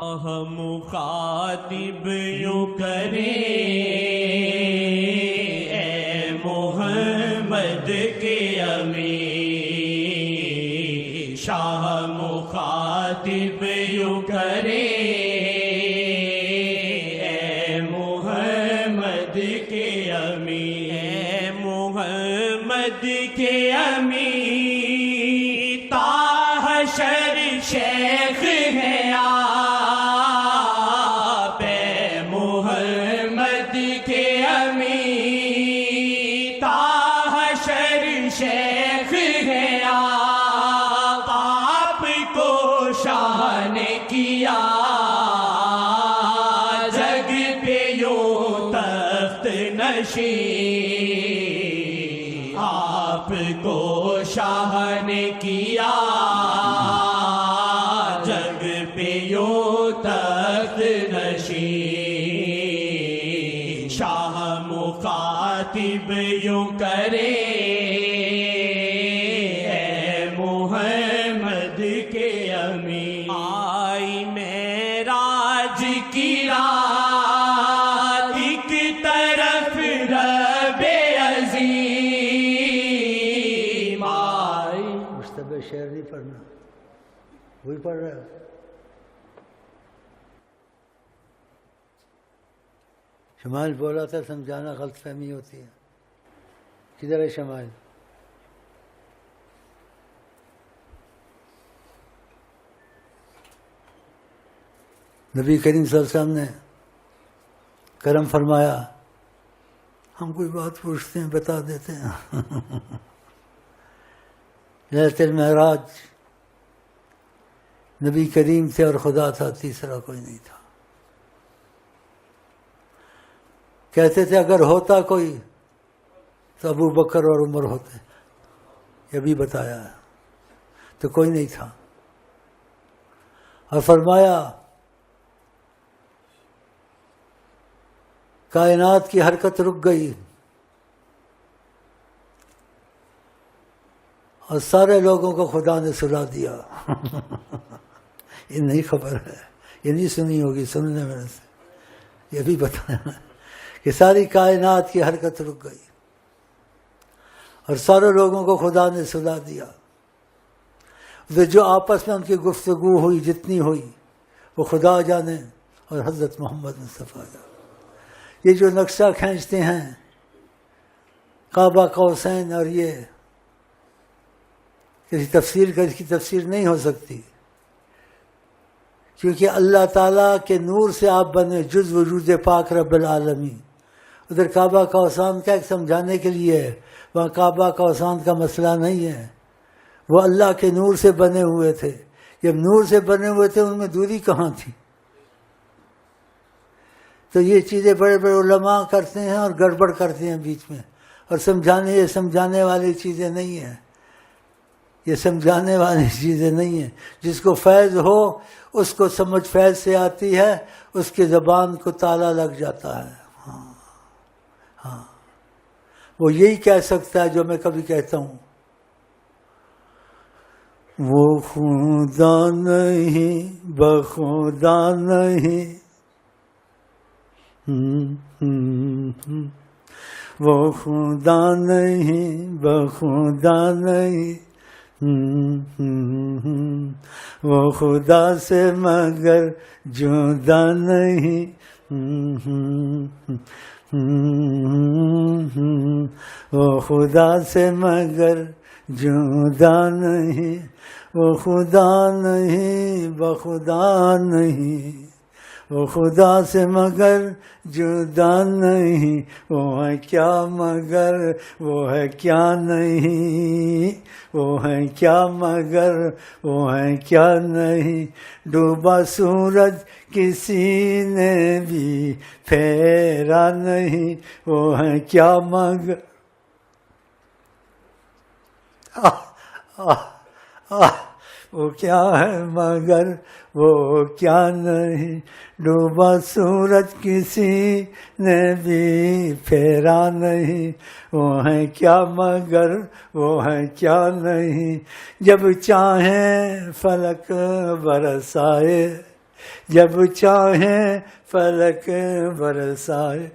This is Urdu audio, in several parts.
مخاطب یوں کرے اے محمد کے امیر، شاہ مخاطب یوں کرے اے محمد کے امیر، اے محمد کے امیر، تا حشر شیخ ہے آپ، اے محمد کے امیر، تا حشر شیخ ہے آپ، آپ کو شاہ نے کیا جگ پہ یوں تخت نشین، آپ کو شاہ نے کیا جگ پہ یوں تخت نشین، شاہ مخاطب یوں کرے اے محمد کے امیر، آئی معراج کی رات، ایک طرف رب عظیم آئی، مشتبہ شعر نہیں پڑھنا، وہی پڑھ رہے ہو؟ شمائل بولا تھا سمجھانا غلط فہمی ہوتی ہے، کدھر ہے شمائل؟ نبی کریم صلی اللہ علیہ وسلم نے کرم فرمایا، ہم کوئی بات پوچھتے ہیں بتا دیتے ہیں۔ لیلۃ المعراج نبی کریم تھے اور خدا تھا، تیسرا کوئی نہیں تھا۔ کہتے تھے اگر ہوتا کوئی تو ابو بکر اور عمر ہوتے، یہ بھی بتایا ہے، تو کوئی نہیں تھا۔ اور فرمایا کائنات کی حرکت رک گئی اور سارے لوگوں کو خدا نے سلا دیا۔ یہ نہیں خبر ہے، یہ نہیں سنی ہوگی، سننے میرے سے یہ بھی بتایا کہ ساری کائنات کی حرکت رک گئی اور سارے لوگوں کو خدا نے سلا دیا۔ جو آپس میں ان کی گفتگو ہوئی جتنی ہوئی وہ خدا جانے اور حضرت محمد مصطفیٰ جانے۔ یہ جو نقشہ کھینچتے ہیں کعبہ قوسین، اور یہ کسی تفسیر کا اس کی تفسیر نہیں ہو سکتی، کیونکہ اللہ تعالیٰ کے نور سے آپ بنے جز وجود پاک رب العالمین۔ ادھر کعبہ قوسین کا ایک سمجھانے کے لیے ہے، وہاں کعبہ قوسین کا مسئلہ نہیں ہے، وہ اللہ کے نور سے بنے ہوئے تھے۔ جب نور سے بنے ہوئے تھے ان میں دوری کہاں تھی؟ تو یہ چیزیں بڑے بڑے علماء کرتے ہیں اور گڑبڑ کرتے ہیں بیچ میں، اور یہ سمجھانے والی چیزیں نہیں ہیں، یہ سمجھانے والی چیزیں نہیں ہیں۔ جس کو فیض ہو اس کو سمجھ فیض سے آتی ہے، اس کی زبان کو تالا لگ جاتا ہے۔ ہاں وہ یہی کہہ سکتا ہے جو میں کبھی کہتا ہوں، وہ خدا نہیں بخدا نہیں، وہ خدا نہیں بخدا نہیں، وہ خدا سے مگر جدا نہیں، وہ خدا سے مگر جدا نہیں، وہ خدا نہیں بخدا نہیں، وہ خدا سے مگر جدا نہیں، وہ ہے کیا مگر وہ ہے کیا نہیں، وہ ہے کیا مگر وہ ہے کیا نہیں، ڈوبا سورج کسی نے بھی پھیرا نہیں، وہ ہے کیا مگر وہ کیا ہے مگر وہ کیا نہیں، ڈوبا سورج کسی نے بھی پھیرا نہیں، وہ ہے کیا مگر وہ ہے کیا نہیں، جب چاہیں فلک برسائے جب چاہیں فلک برسائے،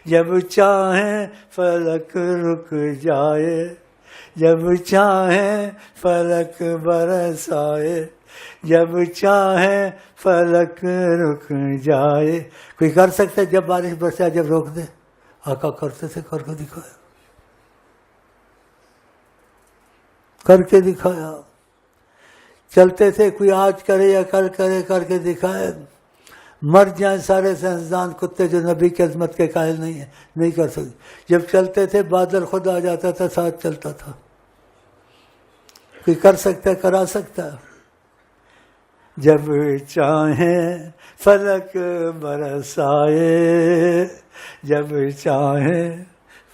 جب چاہیں فلک رک جائے، جب چاہیں فلک برسائے، جب چاہیں فلک رک جائے۔ کوئی کر سکتا ہے جب بارش برسائے جب روک دے؟ آقا کرتے تھے، کر کے دکھایا، کر کے دکھایا۔ چلتے تھے، کوئی آج کرے یا کل کرے، کر کے دکھائے۔ مر جائیں سارے سائنسدان کتے جو نبی کی عظمت کے قائل نہیں ہیں، نہیں کر سکتے۔ جب چلتے تھے بادل خود آ جاتا تھا، ساتھ چلتا تھا۔ کوئی کر سکتا ہے، کرا سکتا ہے۔ جب چاہیں فلک برسائے، جب چاہیں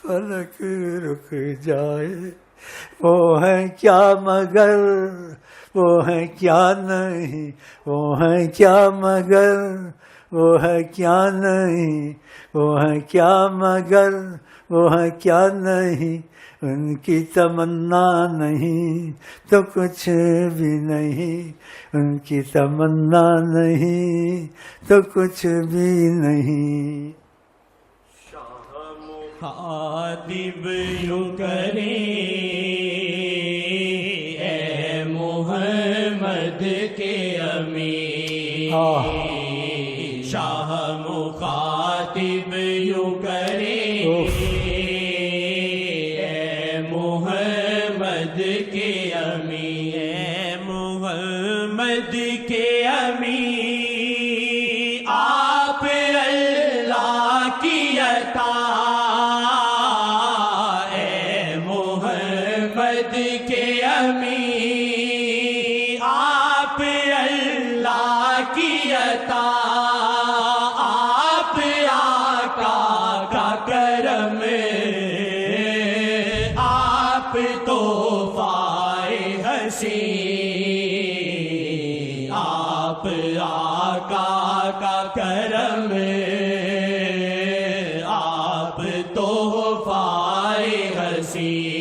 فلک رک جائے، وہ ہیں کیا مگر، وہ ہیں کیا نہیں، وہ ہیں کیا مگر، وہ ہے کیا نہیں، وہ ہے کیا مگر، وہ ہے کیا نہیں، ان کی تمنا نہیں تو کچھ بھی نہیں، ان کی تمنا نہیں تو کچھ بھی نہیں۔ خاطب یوں کریں اے محمد کے امین، شاہ مخاطب یوں کریں اے محمد کے امین، اے محمد کے امین، آپ اللہ کی عطا، کے امین، آپ اللہ کی عطا، آپ آقا کا کرم، آپ تحفہ حسین، آپ آقا کا کرم، آپ تحفہ حسین۔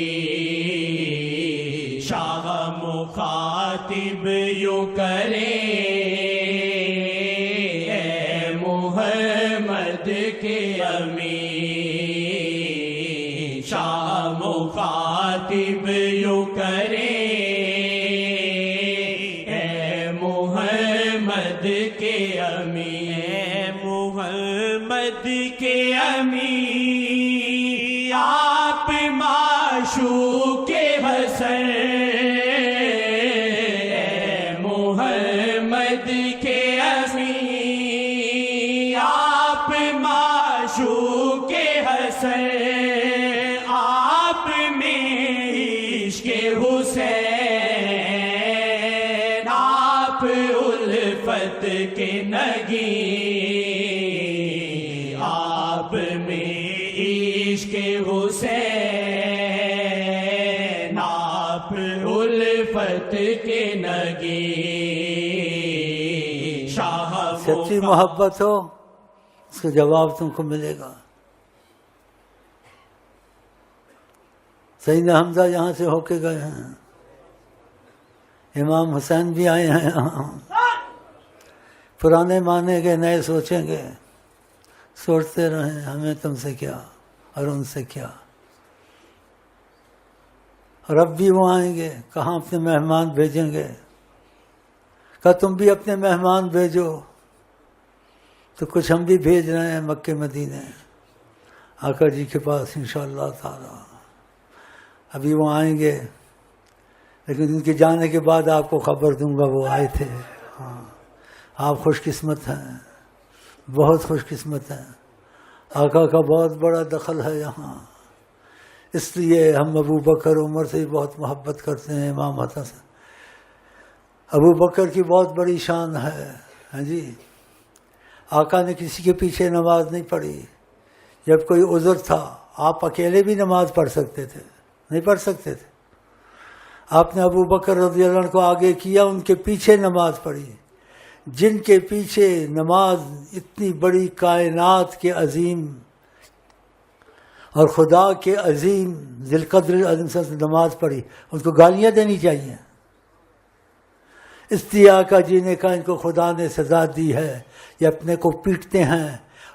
شاہ مخاطب یوں کریں اے محمد کے امین، شاہ مخاطب یوں کریں اے محمد کے امین، اے محمد کے امین، آپ معشوق حسن، محمد کے امین، آپ معشوق حسن، آپ میں عشق حسین، آپ الفت کے نگین، آپ میں عشق حسین، آپ الفت کے نگین۔ شاہ سچی محبت ہو اس کا جواب تم کو ملے گا۔ سیدنا حمزہ یہاں سے ہو کے گئے ہیں، امام حسین بھی آئے ہیں یہاں۔ پرانے مانیں گے، نئے سوچیں گے، سوچتے رہیں ہمیں تم سے کیا اور ان سے کیا۔ اور اب بھی وہ آئیں گے، کہاں اپنے مہمان بھیجیں گے؟ کہا تم بھی اپنے مہمان بھیجو، تو کچھ ہم بھی بھیج رہے ہیں مکے مدینے آقا جی کے پاس انشاءاللہ تعالی۔ ابھی وہ آئیں گے، لیکن ان کے جانے کے بعد آپ کو خبر دوں گا وہ آئے تھے۔ ہاں، آپ خوش قسمت ہیں، بہت خوش قسمت ہیں، آقا کا بہت بڑا دخل ہے یہاں۔ اس لیے ہم ابو بکر عمر سے بہت محبت کرتے ہیں، امام حسن سے۔ ابو بکر کی بہت بڑی شان ہے، ہاں جی۔ آقا نے کسی کے پیچھے نماز نہیں پڑھی، جب کوئی عذر تھا آپ اکیلے بھی نماز پڑھ سکتے تھے، نہیں پڑھ سکتے تھے، آپ نے ابو بکر رضی اللہ عنہ کو آگے کیا، ان کے پیچھے نماز پڑھی۔ جن کے پیچھے نماز اتنی بڑی کائنات کے عظیم اور خدا کے عظیم ذی القدر عظیم سے نماز پڑھی، ان کو گالیاں دینی چاہیے۔ اس لیے آقا جی نے کہا ان کو خدا نے سزا دی ہے، یہ اپنے کو پیٹتے ہیں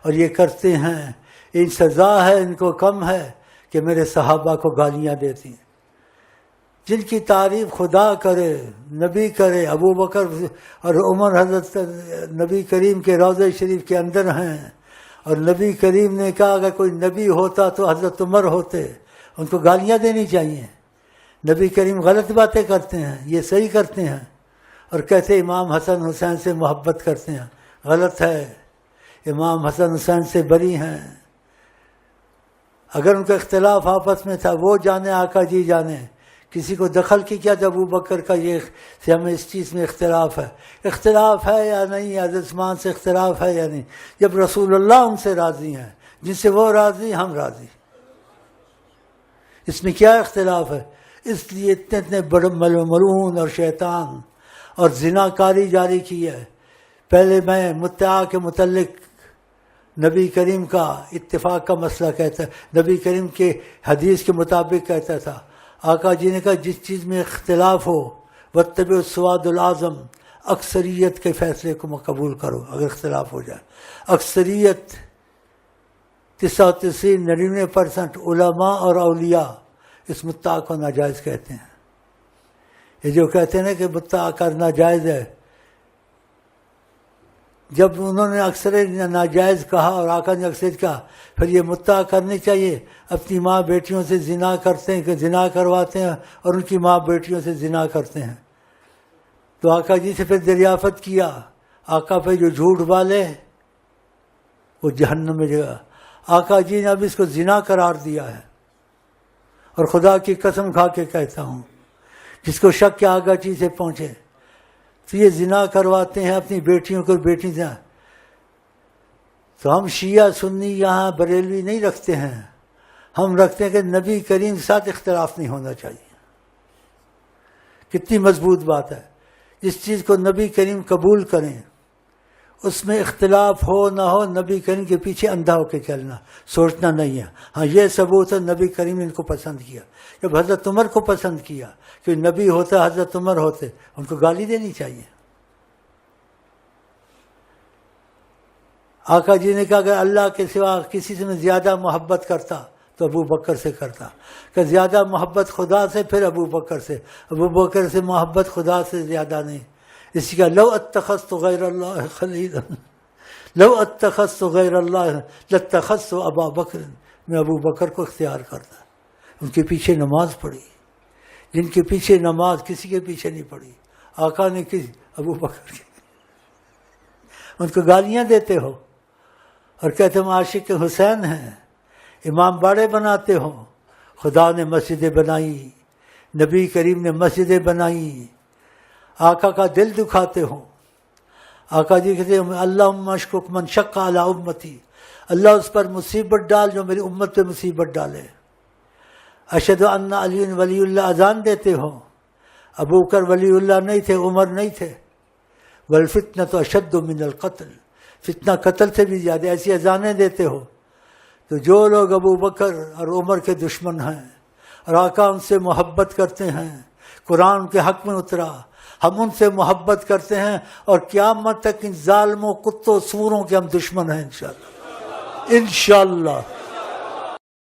اور یہ کرتے ہیں، ان سزا ہے ان کو کم ہے کہ میرے صحابہ کو گالیاں دیتی ہیں۔ جن کی تعریف خدا کرے، نبی کرے، ابو بکر اور عمر حضرت نبی کریم کے روضہ شریف کے اندر ہیں، اور نبی کریم نے کہا اگر کوئی نبی ہوتا تو حضرت عمر ہوتے، ان کو گالیاں دینی چاہیے۔ نبی کریم غلط باتیں کرتے ہیں، یہ صحیح کرتے ہیں، اور کہتے امام حسن حسین سے محبت کرتے ہیں، غلط ہے۔ امام حسن حسین سے بری ہیں، اگر ان کا اختلاف آپس میں تھا وہ جانے، آقا جی جانے، کسی کو دخل کی کیا جب ابو بکر کا یہ سے ہمیں اس چیز میں اختلاف ہے، اختلاف ہے یا نہیں، حضرت عثمان سے اختلاف ہے یا نہیں، جب رسول اللہ ان سے راضی ہیں، جن سے وہ راضی ہم راضی، اس میں کیا اختلاف ہے؟ اس لیے اتنے بڑے ملعون اور شیطان اور زنا کاری جاری کی ہے۔ پہلے میں متعا کے متعلق نبی کریم کا اتفاق کا مسئلہ کہتا ہے، نبی کریم کے حدیث کے مطابق کہتا تھا، آقا جی نے کہا جس چیز میں اختلاف ہو واتبعوا السواد العظم، اکثریت کے فیصلے کو قبول کرو اگر اختلاف ہو جائے۔ اکثریت 99% علماء اور اولیاء اس متع کو ناجائز کہتے ہیں۔ یہ جو کہتے ہیں نا کہ متع کرنا جائز ہے، جب انہوں نے اکثر ناجائز کہا اور آقا نے اکثر کہا، پھر یہ متع کرنی چاہیے۔ اپنی ماں بیٹیوں سے زنا کرتے ہیں کہ زنا کرواتے ہیں اور ان کی ماں بیٹیوں سے زنا کرتے ہیں، تو آقا جی سے پھر دریافت کیا، آقا پہ جو جھوٹ والے وہ جہنم میں جگہ۔ آقا جی نے اب اس کو زنا قرار دیا ہے، اور خدا کی قسم کھا کے کہتا ہوں جس کو شک کے آقا جی سے پہنچے تو یہ زنا کرواتے ہیں اپنی بیٹیوں کو، بیٹی سے۔ تو ہم شیعہ سنی یہاں بریلوی نہیں رکھتے ہیں، ہم رکھتے ہیں کہ نبی کریم کے ساتھ اختلاف نہیں ہونا چاہیے۔ کتنی مضبوط بات ہے، جس چیز کو نبی کریم قبول کریں اس میں اختلاف ہو نہ ہو، نبی کریم کے پیچھے اندھا ہو کے چلنا، سوچنا نہیں ہے۔ ہاں یہ ثبوت ہے نبی کریم نے ان کو پسند کیا، جب حضرت عمر کو پسند کیا کہ نبی ہوتا حضرت عمر ہوتے، ان کو گالی دینی چاہیے۔ آقا جی نے کہا اگر اللہ کے سوا کسی سے میں زیادہ محبت کرتا تو ابو بکر سے کرتا، کہ زیادہ محبت خدا سے پھر ابو بکر سے، ابو بکر سے محبت خدا سے زیادہ نہیں۔ اسی کا لو اتخذت غیر اللہ خلیلا، لو اتخذت غیر اللہ لاتخذت ابا بکر، میں ابو بکر کو اختیار کرتا۔ ان کے پیچھے نماز پڑھی، جن کے پیچھے نماز کسی کے پیچھے نہیں پڑھی، آقا نے کسی ابو بکر کی، ان کو گالیاں دیتے ہو اور کہتے ہم عاشق حسین ہیں، امام باڑے بناتے ہو۔ خدا نے مسجدیں بنائی، نبی کریم نے مسجدیں بنائی، آقا کا دل دکھاتے ہو۔ آقا جی کہتے ہیں اللہم اشکک من شق علی امتی، اللہ اس پر مصیبت ڈال جو میری امت پہ مصیبت ڈالے۔ اشہد ان علی ولی اللہ، اذان دیتے ہو، ابو بکر ولی اللہ نہیں تھے، عمر نہیں تھے۔ والفتنۃ اشد من القتل، فتنہ قتل سے بھی زیادہ، ایسی اذانیں دیتے ہو۔ تو جو لوگ ابو بکر اور عمر کے دشمن ہیں اور آقا ان سے محبت کرتے ہیں، قرآن کے حق میں اترا، ہم ان سے محبت کرتے ہیں اور قیامت تک ان ظالموں، کتوں، سوروں کے ہم دشمن ہیں انشاءاللہ، انشاءاللہ۔